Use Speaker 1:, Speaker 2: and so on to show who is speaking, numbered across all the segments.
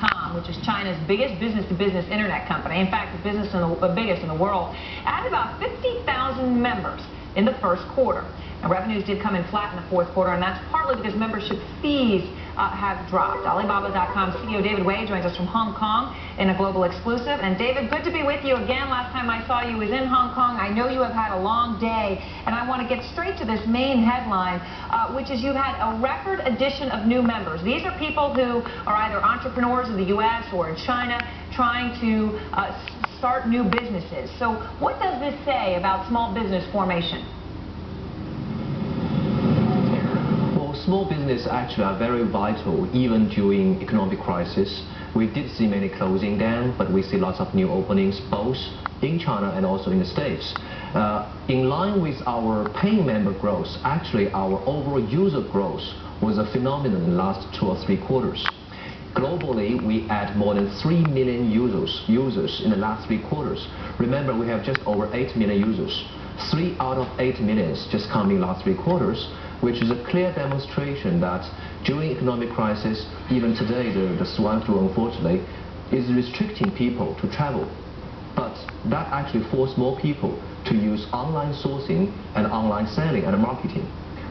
Speaker 1: Alibaba.com, which is China's biggest business-to-business internet company, in fact, the biggest in the world, added about 50,000 members in the first quarter. Now, revenues did come in flat in the fourth quarter, and that's partly because membership fees have dropped. Alibaba.com CEO David Wei joins us from Hong Kong in a global exclusive. And David, good to be with you again. Last time I saw you was in Hong Kong. I know you have had a long day, and I want to get straight to this main headline, which is you've had a record addition of new members. These are people who are either entrepreneurs in the U.S. or in China trying to start new businesses. So what does this say about small business formation?
Speaker 2: Small business actually are very vital even during economic crisis. We did see many closing down, but we see lots of new openings both in China and also in the States. In line with our paying member growth, actually our overall user growth was a phenomenon in the last 2 or 3 quarters. Globally, we add more than 3 million users in the last 3 quarters. Remember, we have just over 8 million users. 3 out of 8 million just come in last 3 quarters, which is a clear demonstration that during economic crisis, even today the swine flu unfortunately is restricting people to travel. But that actually forced more people to use online sourcing and online selling and marketing.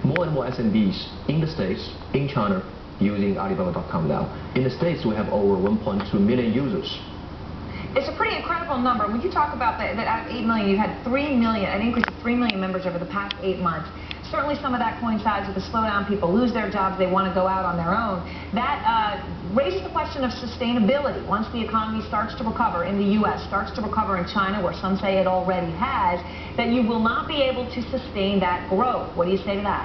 Speaker 2: More and more SMBs in the States, in China, using Alibaba.com now. In the States, we have over 1.2 million users.
Speaker 1: It's a pretty incredible number. When you talk about that out of 8 million, you've had 3 million, an increase of 3 million members over the past 8 months. Certainly some of that coincides with the slowdown. People lose their jobs. They want to go out on their own. That raises the question of sustainability. Once the economy starts to recover in the U.S., starts to recover in China, where some say it already has, that you will not be able to sustain that growth. What do you say to that?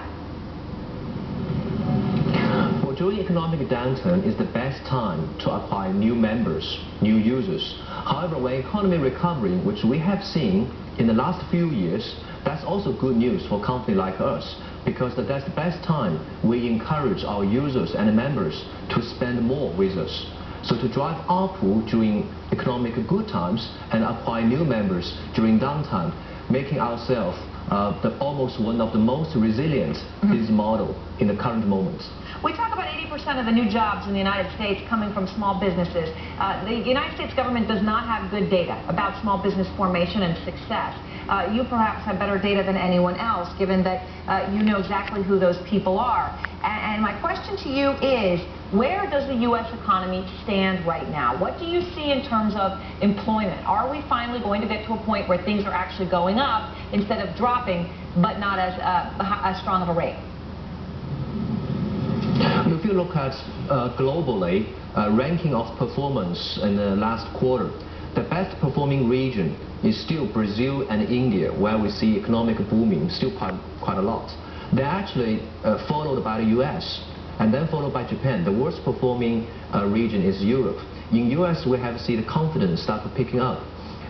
Speaker 2: Well, during economic downturn is the best time to acquire new members, new users. However, when economy recovering, which we have seen in the last few years, that's also good news for a company like us, because that's the best time we encourage our users and members to spend more with us. So to drive ARPU during economic good times and acquire new members during downtime, making ourselves almost one of the most resilient business model in the current moment.
Speaker 1: We talk about 80% of the new jobs in the United States coming from small businesses. The United States government does not have good data about small business formation and success. You perhaps have better data than anyone else, given that you know exactly who those people are. And my question to you is, where does the U.S. economy stand right now? What do you see in terms of employment? Are we finally going to get to a point where things are actually going up instead of dropping, but not as strong of a rate?
Speaker 2: If you look at globally, ranking of performance in the last quarter, the best performing region is still Brazil and India, where we see economic booming still quite a lot. They're actually followed by the US and then followed by Japan. The worst performing region is Europe. In US, we have seen the confidence start picking up.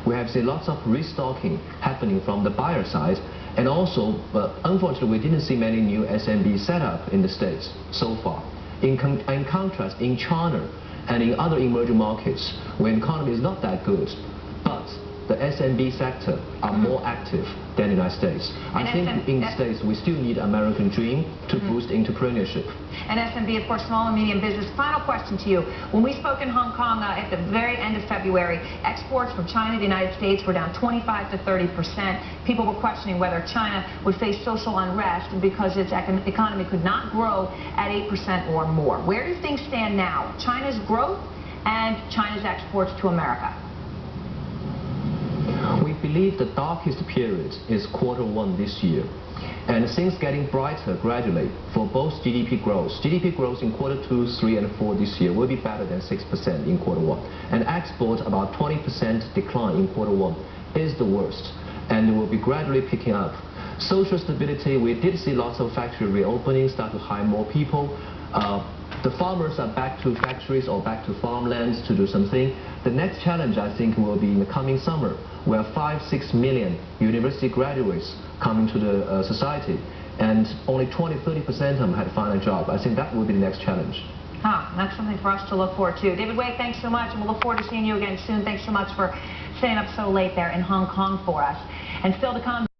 Speaker 2: We have seen lots of restocking happening from the buyer side, and also, unfortunately, we didn't see many new SMB set up in the States so far. In contrast, in China and in other emerging markets, where the economy is not that good, but the SMB sector are more active than the United States. I think in the States we still need American dream to boost entrepreneurship.
Speaker 1: And SMB, of course, small and medium business. Final question to you. When we spoke in Hong Kong at the very end of February, exports from China to the United States were down 25 to 30%. People were questioning whether China would face social unrest because its economy could not grow at 8% or more. Where do things stand now? China's growth and China's exports to America.
Speaker 2: We believe the darkest period is Q1 this year, and things getting brighter gradually for both GDP growth. GDP growth in Q2, 3, and 4 this year will be better than 6% in Q1, and export about 20% decline in Q1 is the worst, and will be gradually picking up. Social stability, we did see lots of factory reopening, start to hire more people. The farmers are back to factories or back to farmlands to do something. The next challenge, I think, will be in the coming summer, where 5–6 million university graduates come into the society, and only 20–30% of them had found a job. I think that will be the next challenge.
Speaker 1: That's something for us to look forward to. David Wei, thanks so much, and we'll look forward to seeing you again soon. Thanks so much for staying up so late there in Hong Kong for us. And still to come.